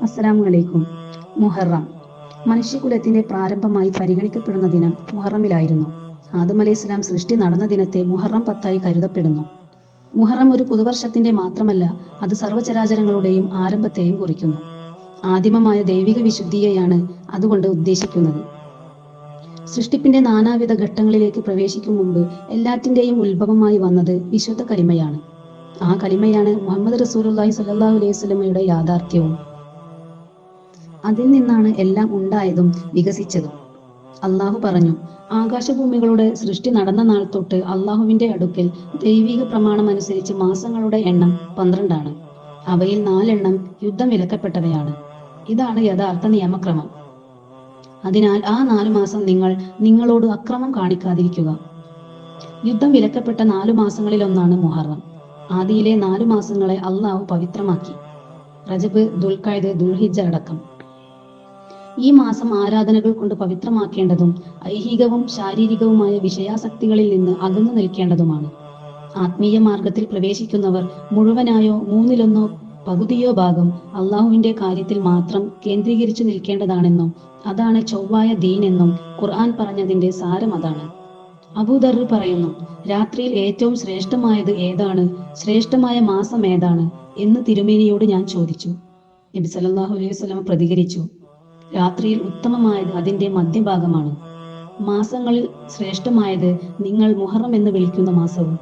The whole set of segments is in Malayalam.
അസ്സലാമു അലൈക്കും. മുഹറം മനുഷ്യകുലത്തിന്റെ പ്രാരംഭമായി പരിഗണിക്കപ്പെടുന്ന ദിനം മുഹറമിലായിരുന്നു. ആദം അലൈഹിസ്സലാം സൃഷ്ടി നടന്ന ദിനത്തെ മുഹറം 10 കരുതപ്പെടുന്നു. മുഹറം ഒരു പുതുവർഷത്തിന്റെ മാത്രമല്ല, അത് സർവ്വചരാചരങ്ങളുടെയും ആരംഭത്തെയും കുറിക്കുന്നു. ആദിമമായ ദൈവിക വിശുദ്ധിയെയാണ് അതുകൊണ്ട് ഉദ്ദേശിക്കുന്നത്. സൃഷ്ടിപ്പിന്റെ നാനാവിധ ഘട്ടങ്ങളിലേക്ക് പ്രവേശിക്കും മുമ്പ് എല്ലാറ്റിന്റെയും ഉത്ഭവമായി വന്നത് വിശുദ്ധ കലിമയാണ്. ആ കലിമയാണ് മുഹമ്മദ് റസൂലുള്ളാഹി സ്വല്ലല്ലാഹു അലൈഹി വസല്ലമയുടെ യാഥാർത്ഥ്യവും. അതിൽ നിന്നാണ് എല്ലാം ഉണ്ടായതും വികസിച്ചതും. അള്ളാഹു പറഞ്ഞു, ആകാശഭൂമികളുടെ സൃഷ്ടി നടന്ന നാൾ തൊട്ട് അള്ളാഹുവിന്റെ അടുക്കൽ ദൈവിക പ്രമാണമനുസരിച്ച് മാസങ്ങളുടെ എണ്ണം 12 അവയിൽ 4 യുദ്ധം വിലക്കപ്പെട്ടവയാണ്. ഇതാണ് യഥാർത്ഥ നിയമക്രമം. അതിനാൽ ആ 4 മാസം നിങ്ങൾ നിങ്ങളോട് അക്രമം കാണിക്കാതിരിക്കുക. യുദ്ധം വിലക്കപ്പെട്ട 4 മാസങ്ങളിലൊന്നാണ് മുഹറം. ആദിയിലെ 4 മാസങ്ങളെ അള്ളാഹു പവിത്രമാക്കി. റജബ്, ദുൽഖഅദ്, ദുൽഹിജ്ജ അടക്കം. ഈ മാസം ആരാധനകൾ കൊണ്ട് പവിത്രമാക്കേണ്ടതും ഐഹികവും ശാരീരികവുമായ വിഷയാസക്തികളിൽ നിന്ന് അകന്നു നിൽക്കേണ്ടതുമാണ്. ആത്മീയ മാർഗത്തിൽ പ്രവേശിക്കുന്നവർ മുഴുവനായോ 1/3 പകുതിയോ ഭാഗം അള്ളാഹുവിന്റെ കാര്യത്തിൽ മാത്രം കേന്ദ്രീകരിച്ചു നിൽക്കേണ്ടതാണെന്നും അതാണ് ചൊവ്വായ ദീൻ എന്നും ഖുർആൻ പറഞ്ഞതിന്റെ സാരം അതാണ്. അബൂദർ പറയുന്നു, രാത്രിയിൽ ഏറ്റവും ശ്രേഷ്ഠമായത് ഏതാണ്, ശ്രേഷ്ഠമായ മാസം ഏതാണ് എന്ന് തിരുമേനിയോട് ഞാൻ ചോദിച്ചു. നബി സല്ലല്ലാഹു അലൈഹി വസല്ലം പ്രതികരിച്ചു, രാത്രിയിൽ ഉത്തമമായത് അതിന്റെ മധ്യഭാഗമാണ്. മാസങ്ങളിൽ ശ്രേഷ്ഠമായത് നിങ്ങൾ മുഹറം എന്ന് വിളിക്കുന്ന മാസവും.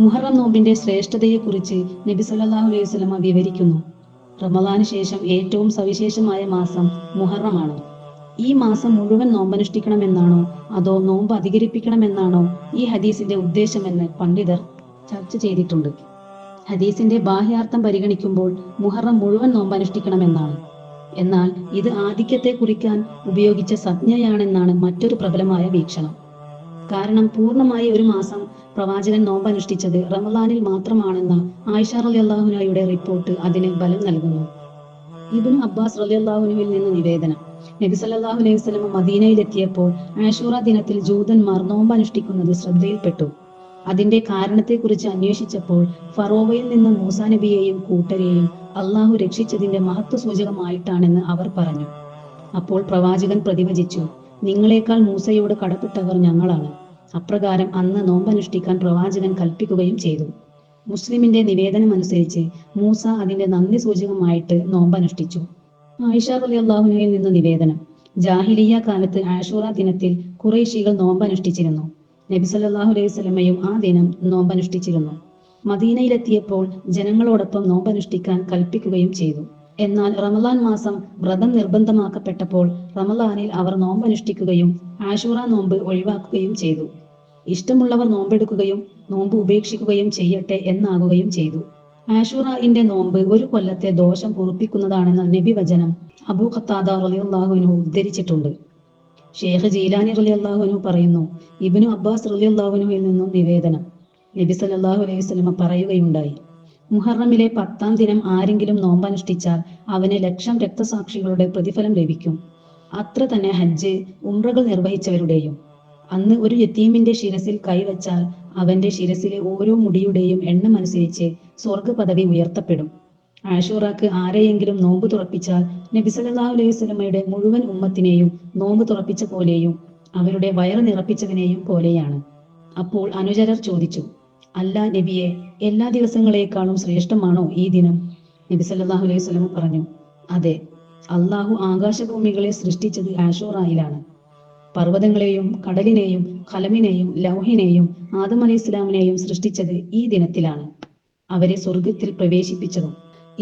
മുഹറം നോമ്പിന്റെ ശ്രേഷ്ഠതയെക്കുറിച്ച് നബി സല്ലല്ലാഹു അലൈഹി വസല്ലം വിവരിക്കുന്നു. റമളാന് ശേഷം ഏറ്റവും സവിശേഷമായ മാസം മുഹറമാണ്. ഈ മാസം മുഴുവൻ നോമ്പനുഷ്ഠിക്കണമെന്നാണോ അതോ നോമ്പ് അധികരിപ്പിക്കണമെന്നാണോ ഈ ഹദീസിന്റെ ഉദ്ദേശമെന്ന് പണ്ഡിതർ ചർച്ച ചെയ്തിട്ടുണ്ട്. ഹദീസിന്റെ ബാഹ്യാർത്ഥം പരിഗണിക്കുമ്പോൾ മുഹറം മുഴുവൻ നോമ്പനുഷ്ഠിക്കണമെന്നാണ്. എന്നാൽ ഇത് ആധിക്യത്തെ കുറിക്കാൻ ഉപയോഗിച്ച സംജ്ഞയാണെന്നാണ് മറ്റൊരു പ്രബലമായ വീക്ഷണം. കാരണം പൂർണ്ണമായി ഒരു മാസം പ്രവാചകൻ നോമ്പനുഷ്ഠിച്ചത് റമളാനിൽ മാത്രമാണെന്ന ആയിഷ റളിയല്ലാഹു അൻഹയുടെ റിപ്പോർട്ട് അതിന് ബലം നൽകുന്നു. ഇബ്നു അബ്ബാസ് റളിയല്ലാഹു അൻഹുവിൽ നിന്ന് നിവേദനം, നബി സല്ലല്ലാഹു അലൈഹി വസല്ലം മദീനയിലെത്തിയപ്പോൾ ആശൂറ ദിനത്തിൽ ജൂതന്മാർ നോമ്പനുഷ്ഠിക്കുന്നത് ശ്രദ്ധയിൽപ്പെട്ടു. അതിന്റെ കാരണത്തെക്കുറിച്ച് അന്വേഷിച്ചപ്പോൾ ഫറോവയിൽ നിന്ന് മൂസാ നബിയെയും കൂട്ടരെയും അള്ളാഹു രക്ഷിച്ചതിന്റെ മഹത്വ സൂചകമായിട്ടാണെന്ന് അവർ പറഞ്ഞു. അപ്പോൾ പ്രവാചകൻ പ്രതിവചിച്ചു, നിങ്ങളെക്കാൾ മൂസയോട് കടപ്പെട്ടവർ ഞങ്ങളാണ്. അപ്രകാരം അന്ന് നോമ്പനുഷ്ഠിക്കാൻ പ്രവാചകൻ കൽപ്പിക്കുകയും ചെയ്തു. മുസ്ലിമിന്റെ നിവേദനമനുസരിച്ച് മൂസ അതിന്റെ നന്ദി സൂചകമായിട്ട് നോമ്പനുഷ്ഠിച്ചു. ആയിഷ റളിയല്ലാഹു അൻഹയിൽ നിന്ന് നിവേദനം, ജാഹിലിയ്യ കാലത്ത് ആശൂറ ദിനത്തിൽ ഖുറൈശികൾ നോമ്പനുഷ്ഠിച്ചിരുന്നു. നബി സല്ലല്ലാഹു അലൈഹി വസല്ലമയും ആ ദിനം നോമ്പനുഷ്ഠിച്ചിരുന്നു. മദീനയിലെത്തിയപ്പോൾ ജനങ്ങളോടൊപ്പം നോമ്പനുഷ്ഠിക്കാൻ കൽപ്പിക്കുകയും ചെയ്തു. എന്നാൽ റമളാൻ മാസം വ്രതം നിർബന്ധമാക്കപ്പെട്ടപ്പോൾ റമളാനിൽ അവർ നോമ്പനുഷ്ഠിക്കുകയും ആശൂറ നോമ്പ് ഒഴിവാക്കുകയും ചെയ്തു. ഇഷ്ടമുള്ളവർ നോമ്പെടുക്കുകയും നോമ്പ് ഉപേക്ഷിക്കുകയും ചെയ്യട്ടെ എന്നാകുകയും ചെയ്തു. ആശൂറയിന്റെ നോമ്പ് ഒരു കൊല്ലത്തെ ദോഷം പൊറുപ്പിക്കുന്നതാണെന്ന നബി വചനം അബൂ ഖത്താദ റളിയല്ലാഹു അൻഹു ഉദ്ധരിച്ചിട്ടുണ്ട്. ഷേഖ് ജീലാനി റളിയല്ലാഹു അൻഹു പറയുന്നു, ഇബ്നു അബ്ബാസ് റളിയല്ലാഹു അൻഹുവിൽ നിന്നും നിവേദനം, നബി സല്ലല്ലാഹു അലൈഹി വസല്ലം പറയുകയുണ്ടായി, മുഹറമിലെ 10-ാം ദിനം ആരെങ്കിലും നോമ്പനുഷ്ഠിച്ചാൽ അവന് 1,00,000 രക്തസാക്ഷികളുടെ പ്രതിഫലം ലഭിക്കും. അത്ര തന്നെ ഹജ്ജ്, ഉംറകൾ നിർവഹിച്ചവരുടെയും. അന്ന് ഒരു യതീമിന്റെ ശിരസിൽ കൈവച്ചാൽ അവന്റെ ശിരസിലെ ഓരോ മുടിയുടെയും എണ്ണമനുസരിച്ച് സ്വർഗ പദവി ഉയർത്തപ്പെടും. ആശൂറാക്ക് ആരെയെങ്കിലും നോമ്പ് തുറപ്പിച്ചാൽ നബി സല്ലല്ലാഹു അലൈഹി വസല്ലമയുടെ മുഴുവൻ ഉമ്മത്തിനെയും നോമ്പ് തുറപ്പിച്ച പോലെയും അവരുടെ വയറ് നിറപ്പിച്ചതിനെയും പോലെയാണ്. അപ്പോൾ അനുചരർ ചോദിച്ചു, അല്ല നബിയെ, എല്ലാ ദിവസങ്ങളെക്കാളും ശ്രേഷ്ഠമാണോ ഈ ദിനം? നബി സല്ലല്ലാഹു അലൈഹി വസല്ലം പറഞ്ഞു, അതെ, അള്ളാഹു ആകാശഭൂമികളെ സൃഷ്ടിച്ചത് ആശൂറായിലാണ്. പർവ്വതങ്ങളെയും കടലിനെയും ഖലമിനെയും ലൗഹിനെയും ആദം അലൈഹി ഇസ്ലാമിനെയും സൃഷ്ടിച്ചത് ഈ ദിനത്തിലാണ്. അവരെ സ്വർഗത്തിൽ പ്രവേശിപ്പിച്ചതും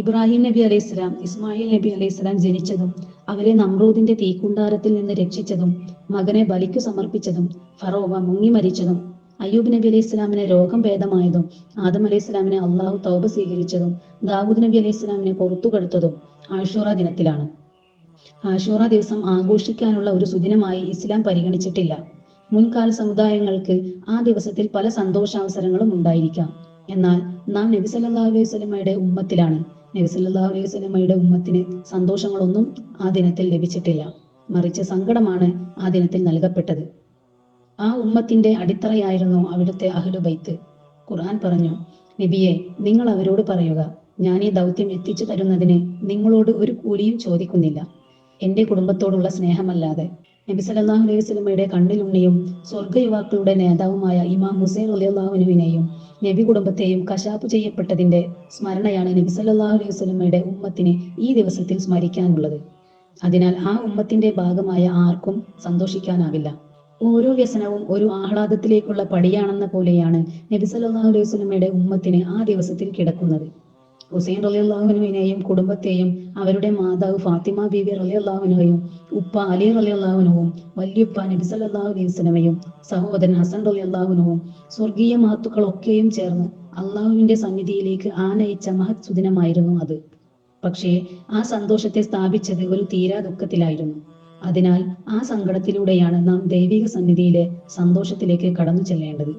ഇബ്രാഹിം നബി അലൈഹി സ്വലാം, ഇസ്മായിൽ നബി അലൈഹി സ്വലാം ജനിച്ചതും അവരെ നമ്രൂദിന്റെ തീക്കുണ്ടാരത്തിൽ നിന്ന് രക്ഷിച്ചതും മകനെ ബലിക്കു സമർപ്പിച്ചതും ഫറോവ മുങ്ങി മരിച്ചതും അയ്യൂബ് നബി അലൈഹി സ്വലാമിനെ രോഗം ഭേദമായതും ആദം അലൈഹി സ്വലാമിനെ അള്ളാഹു തൗബ സ്വീകരിച്ചതും ദാവൂദ് നബി അലൈഹി സ്വലാമിനെ പുറത്തു കടത്തതും ആശൂറ ദിനത്തിലാണ്. ആശൂറ ദിവസം ആഘോഷിക്കാനുള്ള ഒരു സുദിനമായി ഇസ്ലാം പരിഗണിച്ചിട്ടില്ല. മുൻകാല സമുദായങ്ങൾക്ക് ആ ദിവസത്തിൽ പല സന്തോഷാവസരങ്ങളും ഉണ്ടായിരിക്കാം. എന്നാൽ നാം നബി സല്ലല്ലാഹു അലൈഹി വസല്ലമയുടെ ഉമ്മത്തിലാണ്. നബി സല്ലല്ലാഹു അലൈഹി വസല്ലമയുടെ ഉമ്മത്തിന് സന്തോഷങ്ങളൊന്നും ആ ദിനത്തിൽ ലഭിച്ചിട്ടില്ല. മറിച്ച് സങ്കടമാണ് ആ ദിനത്തിൽ നൽകപ്പെട്ടത്. ആ ഉമ്മത്തിന്റെ അടിത്തറയായിരുന്നു അവിടുത്തെ അഹ്ലുബൈത്ത്. ഖുർആൻ പറഞ്ഞു, നബിയെ, നിങ്ങൾ അവരോട് പറയുക, ഞാൻ ഈ ദൗത്യം എത്തിച്ചു തരുന്നതിന് നിങ്ങളോട് ഒരു കൂലിയും ചോദിക്കുന്നില്ല, എന്റെ കുടുംബത്തോടുള്ള സ്നേഹമല്ലാതെ. നബി സല്ലല്ലാഹു അലൈഹി വസല്ലമയുടെ കണ്ണിലുണ്ണിയും സ്വർഗ്ഗയുവാക്കളുടെ നേതാവുമായ ഇമാം ഹുസൈൻ റളിയല്ലാഹു അൻഹുവിനെയും നബി കുടുംബത്തെയും കശാപ്പ് ചെയ്യപ്പെട്ടതിന്റെ സ്മരണയാണ് നബി സല്ലല്ലാഹു അലൈഹി വസല്ലമയുടെ ഉമ്മത്തിന് ഈ ദിവസത്തിൽ സ്മരിക്കാനുള്ളത്. അതിനാൽ ആ ഉമ്മത്തിന്റെ ഭാഗമായ ആർക്കും സന്തോഷിക്കാനാവില്ല. ഓരോ വ്യസനവും ഒരു ആഹ്ലാദത്തിലേക്കുള്ള പടിയാണെന്ന പോലെയാണ് നബി സല്ലല്ലാഹു അലൈഹി വസല്ലമയുടെ ഉമ്മത്തിന് ആ ദിവസത്തിൽ കിടക്കുന്നത്. ഹുസൈൻ റളിയല്ലാഹു അൻഹുവിനെയും കുടുംബത്തെയും അവരുടെ മാതാവ് ഫാത്തിമ ബീവി റളിയല്ലാഹു അൻഹയും ഉപ്പ അലി റളിയല്ലാഹു അൻഹുവും വല്യുപ്പ നബി സല്ലല്ലാഹു അലൈഹി വസല്ലമയും സഹോദരൻ ഹസൻ റളിയല്ലാഹു അൻഹുവും സ്വർഗീയ മഹത്തുക്കളൊക്കെയും ചേർന്ന് അള്ളാഹുവിന്റെ സന്നിധിയിലേക്ക് ആനയിച്ച മഹത് സുദിനമായിരുന്നു അത്. പക്ഷേ ആ സന്തോഷത്തെ സ്ഥാപിച്ചത് ഒരു തീരാ ദുഃഖത്തിലായിരുന്നു. അതിനാൽ ആ സങ്കടത്തിലൂടെയാണ് നാം ദൈവിക സന്നിധിയിലെ സന്തോഷത്തിലേക്ക് കടന്നു ചെല്ലേണ്ടത്.